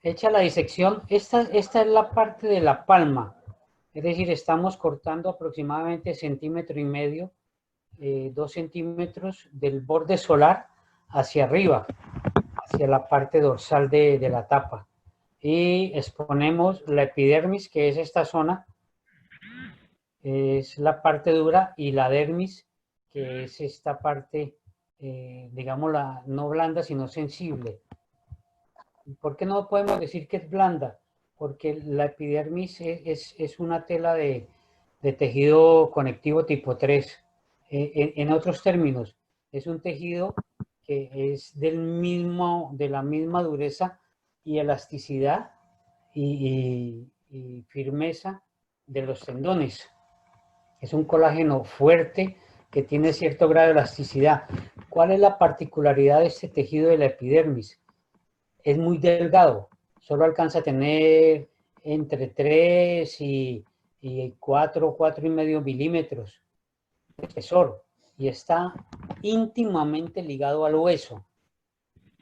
Hecha la disección, esta es la parte de la palma, es decir, estamos cortando aproximadamente 1,5 cm, 2 cm del borde solar hacia arriba, hacia la parte dorsal de la tapa. Y exponemos la epidermis, que es esta zona, es la parte dura, y la dermis, que es esta parte, digamos, no blanda, sino sensible. ¿Por qué no podemos decir que es blanda? Porque la epidermis es una tela de tejido conectivo tipo 3. En otros términos, es un tejido que es de la misma dureza y elasticidad y firmeza de los tendones. Es un colágeno fuerte que tiene cierto grado de elasticidad. ¿Cuál es la particularidad de este tejido de la epidermis? Es muy delgado, solo alcanza a tener entre 3 y 4,5 milímetros de espesor y está íntimamente ligado al hueso.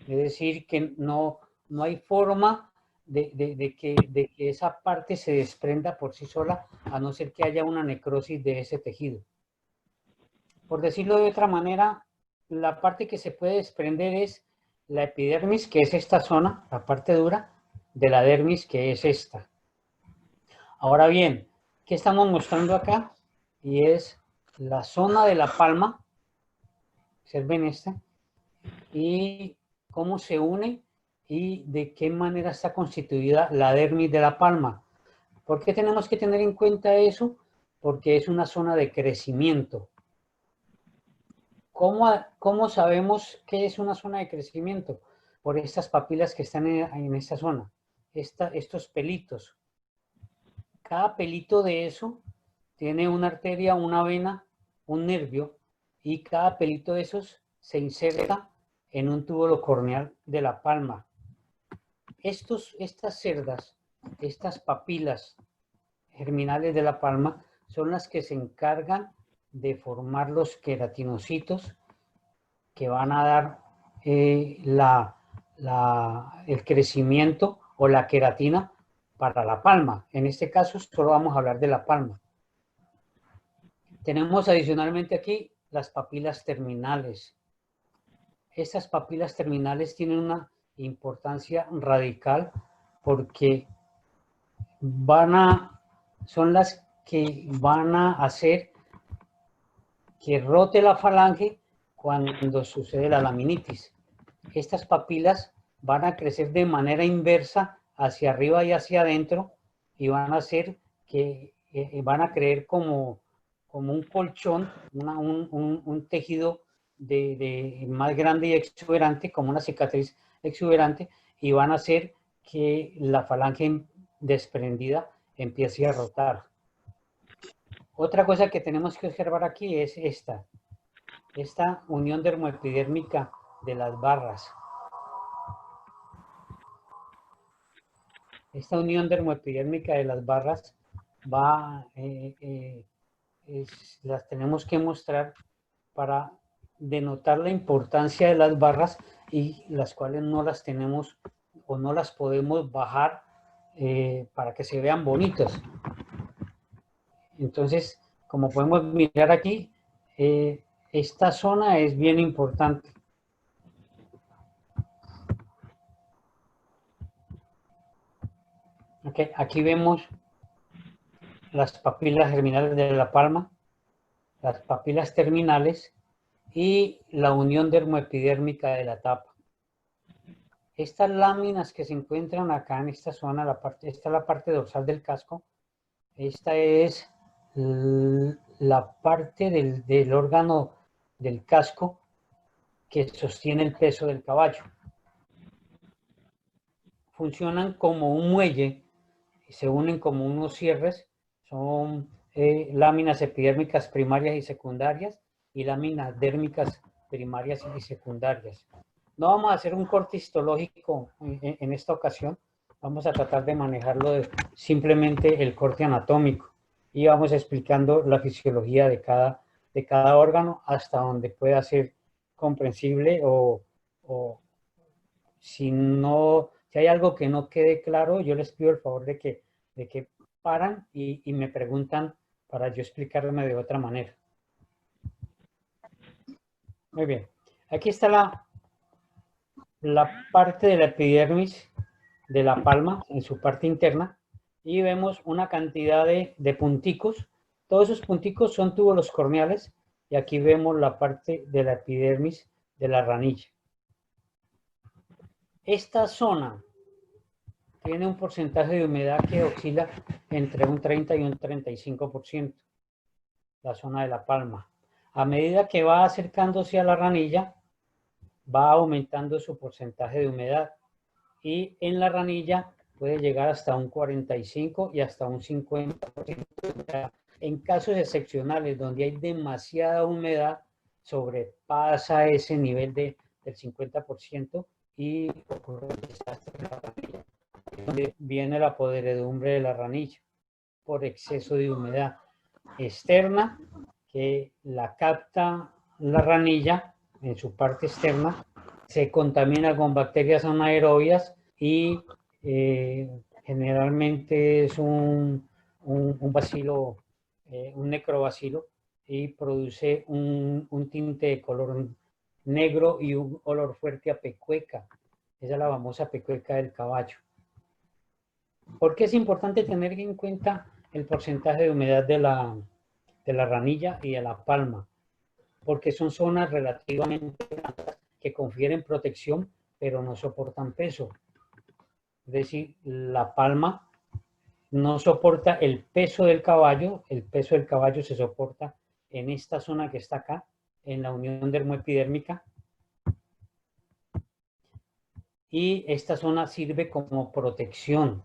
Es decir, que no hay forma de que esa parte se desprenda por sí sola, a no ser que haya una necrosis de ese tejido. Por decirlo de otra manera, la parte que se puede desprender es la epidermis, que es esta zona, la parte dura, de la dermis, que es esta. Ahora bien, ¿qué estamos mostrando acá? Y es la zona de la palma, observen esta, y cómo se une y de qué manera está constituida la dermis de la palma. ¿Por qué tenemos que tener en cuenta eso? Porque es una zona de crecimiento. ¿Cómo sabemos qué es una zona de crecimiento? Por estas papilas que están en esta zona, estos pelitos. Cada pelito de eso tiene una arteria, una vena, un nervio, y cada pelito de esos se inserta en un túbulo corneal de la palma. Estas cerdas, estas papilas germinales de la palma, son las que se encargan de formar los queratinocitos que van a dar el crecimiento o la queratina para la palma. En este caso solo vamos a hablar de la palma. Tenemos adicionalmente aquí las papilas terminales. Estas papilas terminales tienen una importancia radical porque son las que van a hacer que rote la falange cuando sucede la laminitis. Estas papilas van a crecer de manera inversa hacia arriba y hacia adentro y van a hacer que van a creer como un colchón, un tejido más grande y exuberante, como una cicatriz exuberante, y van a hacer que la falange desprendida empiece a rotar. Otra cosa que tenemos que observar aquí es esta unión dermoepidérmica de las barras. Esta unión dermoepidérmica de las barras las tenemos que mostrar para denotar la importancia de las barras, y las cuales no las tenemos o no las podemos bajar para que se vean bonitas. Entonces, como podemos mirar aquí, esta zona es bien importante. Okay, aquí vemos las papilas germinales de la palma, las papilas terminales y la unión dermoepidérmica de la tapa. Estas láminas que se encuentran acá en esta zona, esta es la parte dorsal del casco, esta es la parte del órgano del casco que sostiene el peso del caballo. Funcionan como un muelle y se unen como unos cierres. Son láminas epidérmicas primarias y secundarias y láminas dérmicas primarias y secundarias. No vamos a hacer un corte histológico en esta ocasión, vamos a tratar de manejarlo simplemente el corte anatómico, y vamos explicando la fisiología de cada órgano hasta donde pueda ser comprensible, o si no Si hay algo que no quede claro, yo les pido el favor de que paran y me preguntan para yo explicarme de otra manera. Muy bien. Aquí está la parte de la epidermis de la palma en su parte interna y vemos una cantidad de punticos. Todos esos punticos son túbulos corneales y aquí vemos la parte de la epidermis de la ranilla. Esta zona tiene un porcentaje de humedad que oscila entre un 30 y un 35%, la zona de la palma. A medida que va acercándose a la ranilla, va aumentando su porcentaje de humedad y en la ranilla puede llegar hasta un 45 y hasta un 50%. En casos excepcionales donde hay demasiada humedad, sobrepasa ese nivel del 50% y ocurre el desastre de la ranilla, donde viene la podredumbre de la ranilla por exceso de humedad externa que la capta la ranilla en su parte externa, se contamina con bacterias anaerobias y generalmente es un bacilo, un necrobacilo, y produce un tinte de color negro y un olor fuerte a pecueca. Esa es la famosa pecueca del caballo. ¿Por qué es importante tener en cuenta el porcentaje de humedad de la ranilla y de la palma? Porque son zonas relativamente altas que confieren protección, pero no soportan peso. Es decir, la palma no soporta el peso del caballo se soporta en esta zona que está acá, en la unión dermoepidérmica, y esta zona sirve como protección.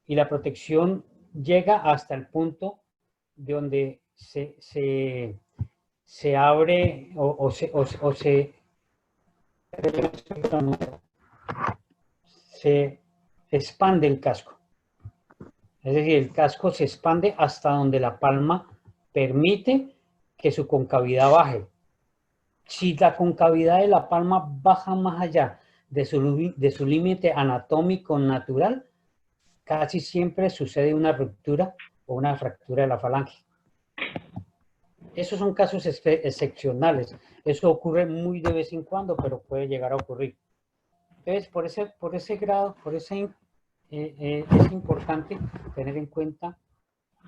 Y la protección llega hasta el punto de donde se abre o se expande el casco. Es decir, el casco se expande hasta donde la palma permite que su concavidad baje. Si la concavidad de la palma baja más allá de su límite anatómico natural, casi siempre sucede una ruptura o una fractura de la falange. Esos son casos excepcionales. Eso ocurre muy de vez en cuando, pero puede llegar a ocurrir. Entonces, por ese grado, es importante tener en cuenta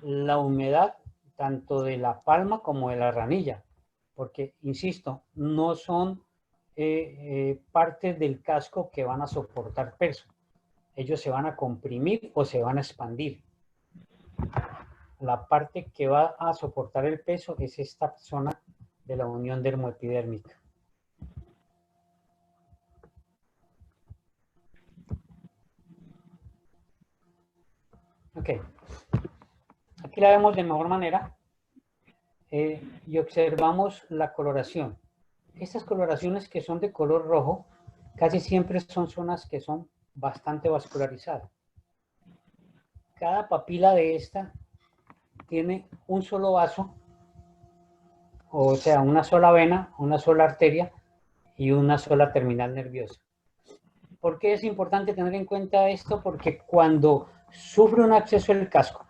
la humedad tanto de la palma como de la ranilla, porque, insisto, no son partes del casco que van a soportar peso. Ellos se van a comprimir o se van a expandir. La parte que va a soportar el peso es esta zona de la unión dermoepidérmica. Ok. Aquí la vemos de mejor manera y observamos la coloración. Estas coloraciones que son de color rojo casi siempre son zonas que son bastante vascularizadas. Cada papila de esta tiene un solo vaso, o sea, una sola vena, una sola arteria y una sola terminal nerviosa. ¿Por qué es importante tener en cuenta esto? Porque cuando sufre un acceso del casco,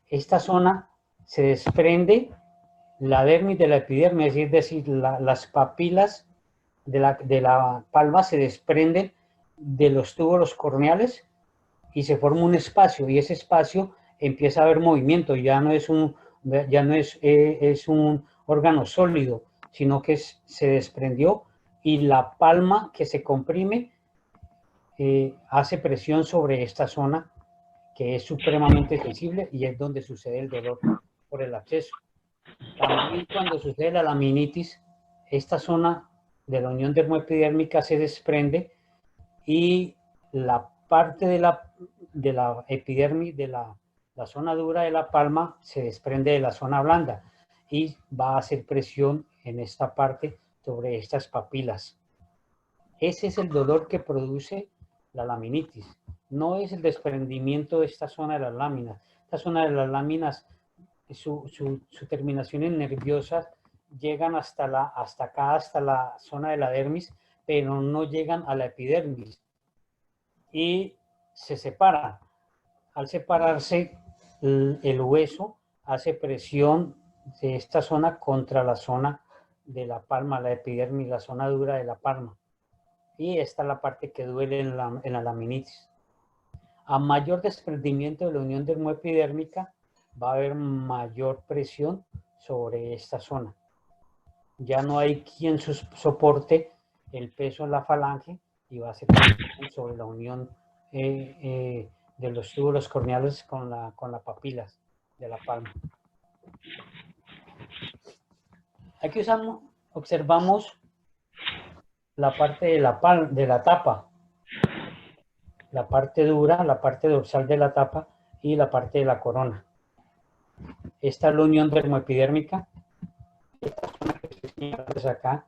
esta zona se desprende la dermis de la epidermis, es decir, las papilas de la palma se desprenden de los túbulos corneales y se forma un espacio, y ese espacio empieza a haber movimiento, ya no es un órgano sólido, sino que se desprendió y la palma que se comprime hace presión sobre esta zona que es supremamente sensible y es donde sucede el dolor por el acceso. También cuando sucede la laminitis, esta zona de la unión dermoepidérmica se desprende y la parte de la epidermis, de la zona dura de la palma, se desprende de la zona blanda y va a hacer presión en esta parte sobre estas papilas. Ese es el dolor que produce la laminitis. No es el desprendimiento de esta zona de las láminas. Esta zona de las láminas, su terminaciones nerviosas llegan hasta acá, hasta la zona de la dermis, pero no llegan a la epidermis. y se separa. Al separarse, el hueso hace presión de esta zona contra la zona de la palma, la epidermis, la zona dura de la palma. Y esta es la parte que duele en la laminitis. A mayor desprendimiento de la unión dermoepidérmica, va a haber mayor presión sobre esta zona. Ya no hay quien soporte el peso en la falange y va a ser sobre la unión de los túbulos corneales con la papila de la palma. Aquí observamos la parte de la tapa, la parte dura, la parte dorsal de la tapa y la parte de la corona. Esta es la unión dermoepidérmica. Esta zona que estoy señalando acá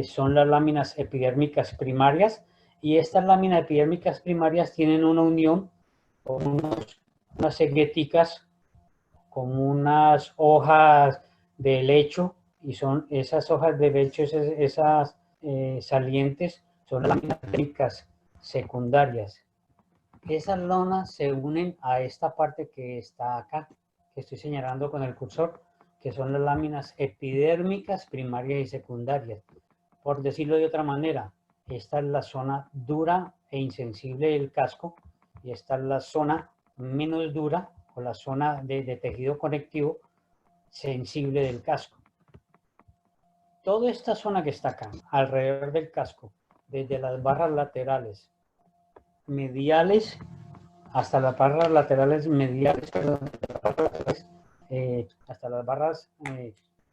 son las láminas epidérmicas primarias, y estas láminas epidérmicas primarias tienen una unión con unas segueticas, como unas hojas de helecho, y son esas hojas de helecho, esas salientes, son las láminas epidérmicas secundarias. Esas lonas se unen a esta parte que está acá, que estoy señalando con el cursor, que son las láminas epidérmicas primarias y secundarias. Por decirlo de otra manera, esta es la zona dura e insensible del casco, y esta es la zona menos dura, o la zona de tejido conectivo sensible del casco. Toda esta zona que está acá, alrededor del casco, desde las barras laterales mediales hasta las barras laterales mediales, hasta las barras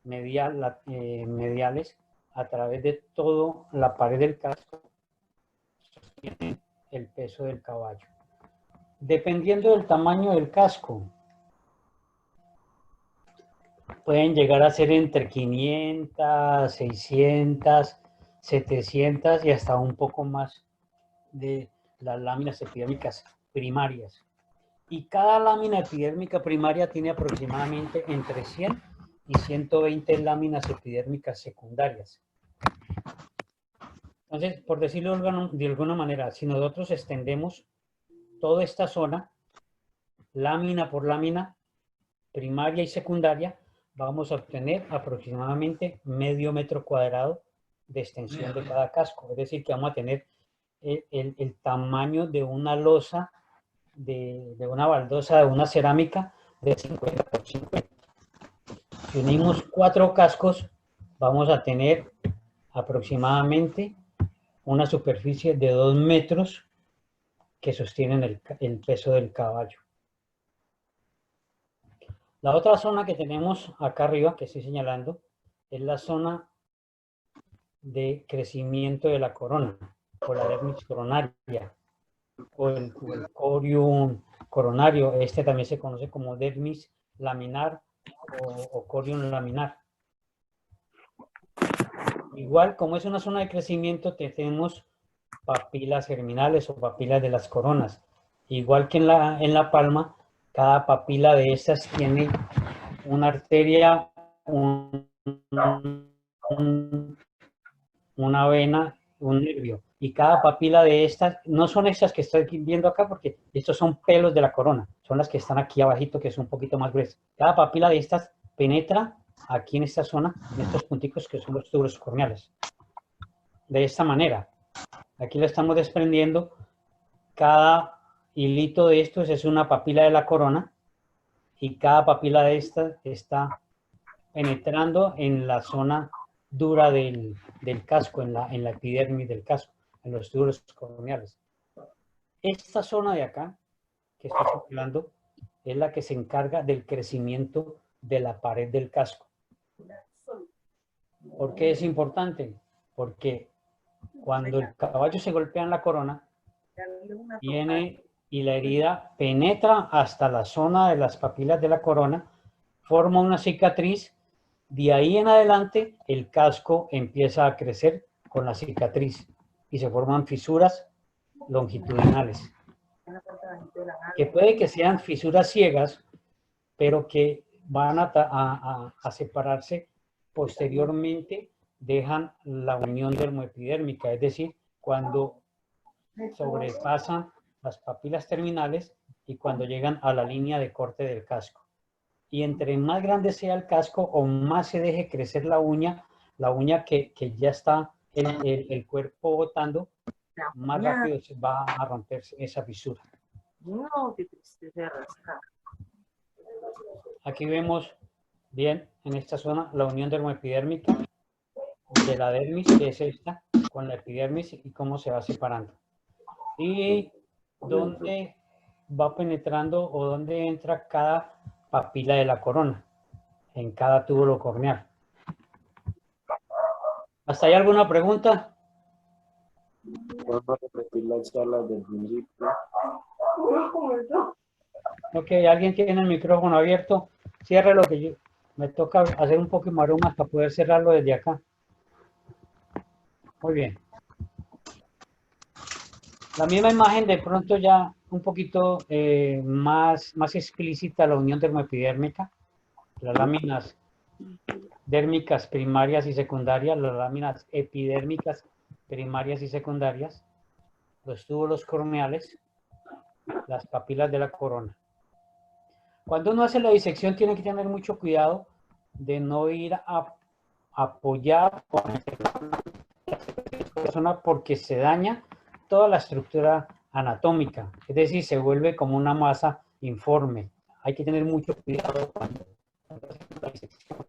mediales, a través de toda la pared del casco, sostiene el peso del caballo. Dependiendo del tamaño del casco, pueden llegar a ser entre 500, 600, 700 y hasta un poco más de las láminas epidérmicas primarias. Y cada lámina epidérmica primaria tiene aproximadamente entre 100 y 120 láminas epidérmicas secundarias. Entonces, por decirlo de alguna manera, si nosotros extendemos toda esta zona, lámina por lámina, primaria y secundaria, vamos a obtener aproximadamente medio metro cuadrado de extensión de cada casco. Es decir, que vamos a tener el tamaño de una losa, de una baldosa, de una cerámica de 50 por 50. Si unimos 4 cascos, vamos a tener aproximadamente una superficie de 2 metros que sostienen el peso del caballo. La otra zona que tenemos acá arriba, que estoy señalando, es la zona de crecimiento de la corona, o la dermis coronaria, o el corium coronario. Este también se conoce como dermis laminar o corium laminar. Igual, como es una zona de crecimiento, tenemos papilas germinales o papilas de las coronas. Igual que en la palma, cada papila de estas tiene una arteria, una vena, un nervio. Y cada papila de estas, no son estas que estoy viendo acá, porque estos son pelos de la corona, son las que están aquí abajito, que son un poquito más gruesas. Cada papila de estas penetra aquí en esta zona, en estos punticos que son los túbulos corneales. De esta manera, aquí lo estamos desprendiendo. Cada hilito de estos es una papila de la corona, y cada papila de estas está penetrando en la zona dura del casco, en la epidermis del casco, en los túbulos corneales. Esta zona de acá, que estoy hablando, es la que se encarga del crecimiento de la pared del casco. ¿Por qué es importante? Porque cuando el caballo se golpea en la corona, viene y la herida penetra hasta la zona de las papilas de la corona, forma una cicatriz. De ahí en adelante, el casco empieza a crecer con la cicatriz y se forman fisuras longitudinales, que puede que sean fisuras ciegas, pero que van a separarse posteriormente, dejan la unión dermoepidérmica. Es decir, cuando sobrepasan las papilas terminales y cuando llegan a la línea de corte del casco. Y entre más grande sea el casco o más se deje crecer la uña que ya está el cuerpo botando, más rápido se va a romperse esa fisura. No, qué tristeza rascar. Aquí vemos bien en esta zona la unión dermoepidérmica de la dermis, que es esta, con la epidermis y cómo se va separando. Y dónde va penetrando o dónde entra cada papila de la corona, en cada túbulo corneal. ¿Hasta ahí alguna pregunta? ¿Puedo repetir las charlas del principio? Ok, ¿alguien tiene el micrófono abierto? Cierre lo que yo... Me toca hacer un poco de maromas para poder cerrarlo desde acá. Muy bien. La misma imagen de pronto ya un poquito más explícita la unión dermoepidérmica. Las láminas dérmicas primarias y secundarias, las láminas epidérmicas primarias y secundarias, los túbulos corneales, las papilas de la corona. Cuando uno hace la disección tiene que tener mucho cuidado de no ir a apoyar la persona porque se daña toda la estructura anatómica, es decir, se vuelve como una masa informe. Hay que tener mucho cuidado cuando hace la disección.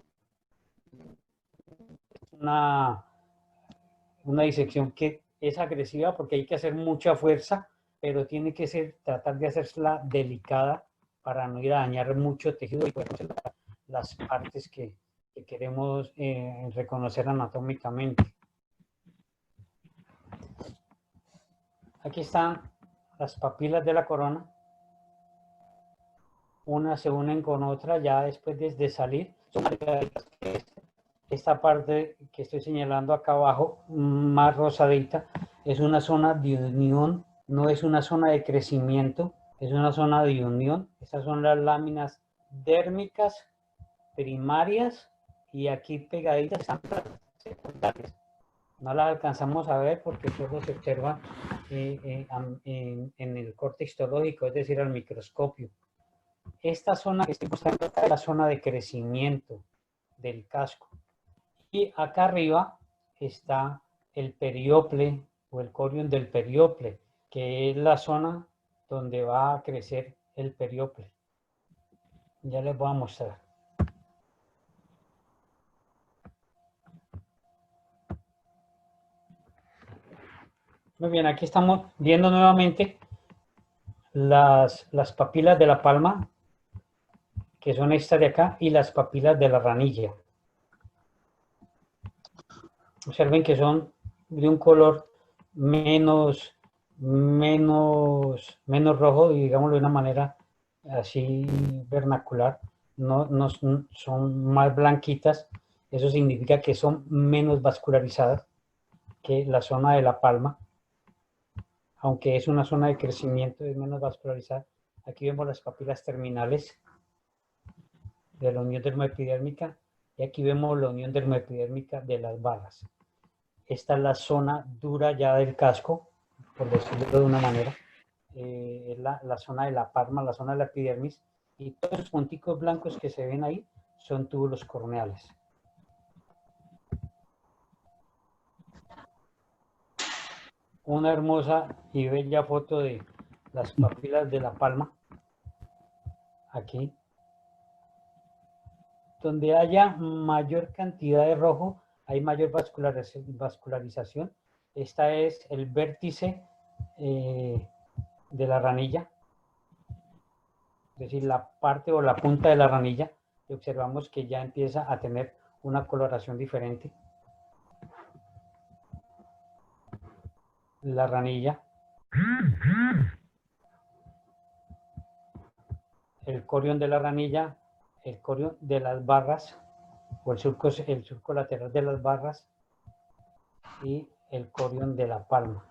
Una disección que es agresiva porque hay que hacer mucha fuerza, pero tiene que ser, tratar de hacerla delicada para no ir a dañar mucho tejido y poder conservar las partes que queremos reconocer anatómicamente. Aquí están las papilas de la corona. Unas se unen con otra ya después de salir. Esta parte que estoy señalando acá abajo, más rosadita, es una zona de unión, no es una zona de crecimiento, es una zona de unión. Estas son las láminas dérmicas primarias y aquí pegaditas están las secundarias. No las alcanzamos a ver porque solo se observa en el corte histológico, es decir, al microscopio. Esta zona que estoy mostrando acá es la zona de crecimiento del casco. Y acá arriba está el periople o el corion del periople, que es la zona donde va a crecer el periople. Ya les voy a mostrar. Muy bien, aquí estamos viendo nuevamente las papilas de la palma, que son estas de acá, y las papilas de la ranilla. Observen que son de un color menos rojo, digámoslo de una manera así vernacular. No son más blanquitas. Eso significa que son menos vascularizadas que la zona de la palma. Aunque es una zona de crecimiento, es menos vascularizada. Aquí vemos las papilas terminales de la unión dermoepidérmica y aquí vemos la unión dermoepidérmica de las barras. Esta es la zona dura ya del casco, por decirlo de una manera. Es la zona de la palma, la zona de la epidermis, y todos los punticos blancos que se ven ahí son túbulos corneales. Una hermosa y bella foto de las papilas de la palma, aquí. Donde haya mayor cantidad de rojo, hay mayor vascularización. Esta es el vértice de la ranilla, es decir, la parte o la punta de la ranilla, y observamos que ya empieza a tener una coloración diferente. La ranilla, el corion de la ranilla, el corion de las barras, o el surco lateral de las barras, y el corion de la palma.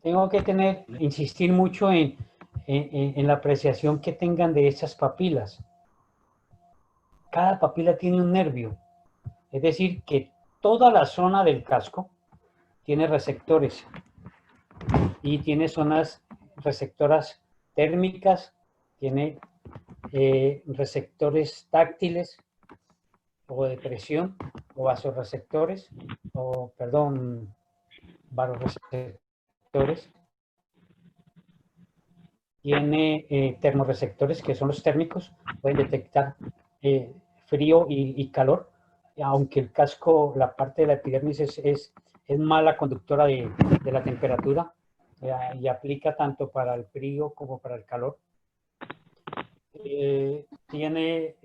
Tengo que insistir mucho en la apreciación que tengan de esas papilas. Cada papila tiene un nervio, es decir, que toda la zona del casco tiene receptores y tiene zonas receptoras térmicas, tiene receptores táctiles o de presión o vasoreceptores, o perdón, vasoreceptores. Tiene termorreceptores, que son los térmicos, pueden detectar frío y calor, aunque el casco, la parte de la epidermis es mala conductora de la temperatura y aplica tanto para el frío como para el calor. Tiene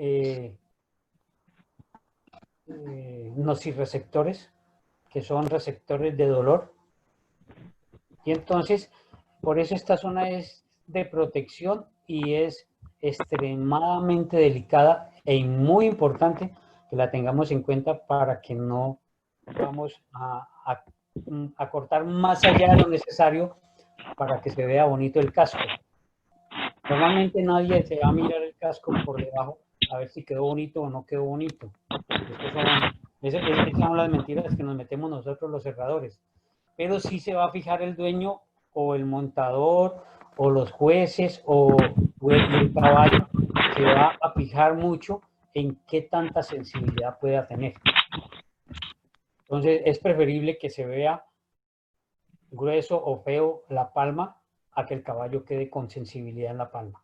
nociceptores, que son receptores de dolor. Y entonces, por eso esta zona es de protección y es extremadamente delicada y muy importante que la tengamos en cuenta para que no vamos a cortar más allá de lo necesario para que se vea bonito el casco. Normalmente nadie se va a mirar el casco por debajo a ver si quedó bonito o no quedó bonito. Esas son las mentiras que nos metemos nosotros los cerradores. Pero sí se va a fijar el dueño o el montador o los jueces o el caballo, se va a fijar mucho en qué tanta sensibilidad pueda tener. Entonces es preferible que se vea grueso o feo la palma a que el caballo quede con sensibilidad en la palma.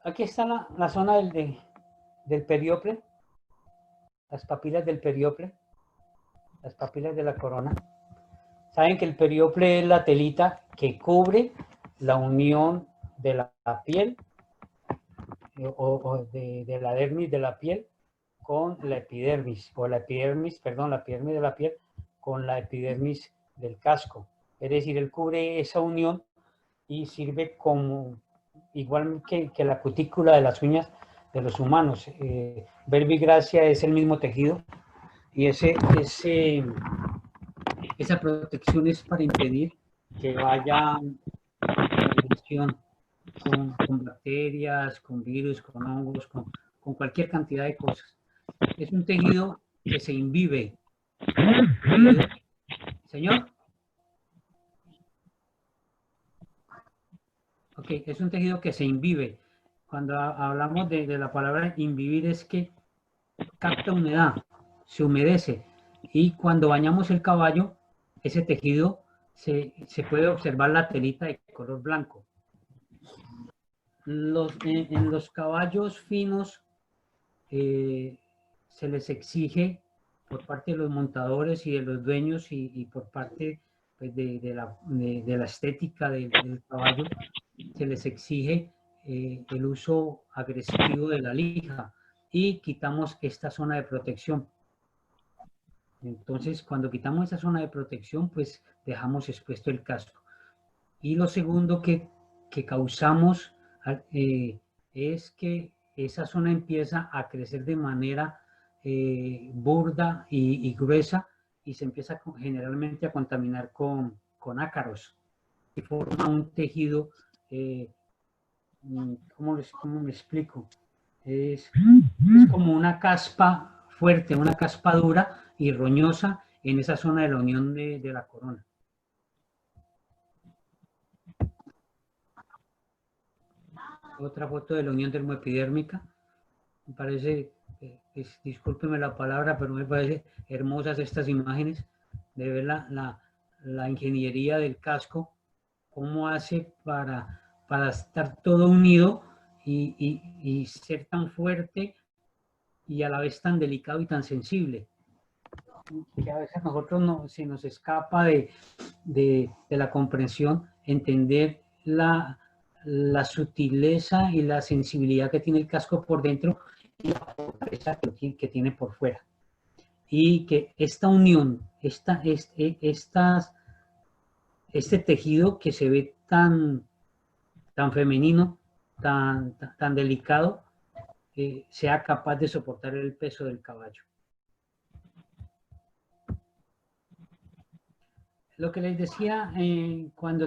Aquí está la zona del periople, las papilas del periople, las papilas de la corona. Saben que el periople es la telita que cubre la unión de la piel o de la dermis de la piel con la epidermis, o la epidermis de la piel con la epidermis del casco. Es decir, él cubre esa unión y sirve como, igual que la cutícula de las uñas de los humanos. Verbigracia es el mismo tejido y esa protección es para impedir que vaya relación con bacterias, con virus, con hongos, con cualquier cantidad de cosas. Es un tejido que se imbibe. ¿Señor? Ok, es un tejido que se imbibe. Cuando hablamos de la palabra imbibir es que capta humedad, se humedece. Y cuando bañamos el caballo, ese tejido se puede observar la telita de color blanco. En los caballos finos se les exige por parte de los montadores y de los dueños y por parte pues, de la estética del caballo, se les exige el uso agresivo de la lija y quitamos esta zona de protección. Entonces, cuando quitamos esa zona de protección, pues dejamos expuesto el casco. Y lo segundo que causamos es que esa zona empieza a crecer de manera burda y gruesa y se empieza generalmente a contaminar con ácaros y forma un tejido, ¿cómo me explico? Es como una caspa fuerte, una caspa dura y roñosa en esa zona de la unión de la corona. Otra foto de la unión dermoepidérmica. Me parece, discúlpeme la palabra, pero me parece hermosas estas imágenes de ver la ingeniería del casco, cómo hace para estar todo unido y ser tan fuerte y a la vez tan delicado y tan sensible. Que a veces a nosotros se nos escapa de la comprensión, entender la sutileza y la sensibilidad que tiene el casco por dentro y la fortaleza que tiene por fuera. Y que esta unión, este tejido que se ve tan femenino, tan delicado, sea capaz de soportar el peso del caballo. Lo que les decía, cuando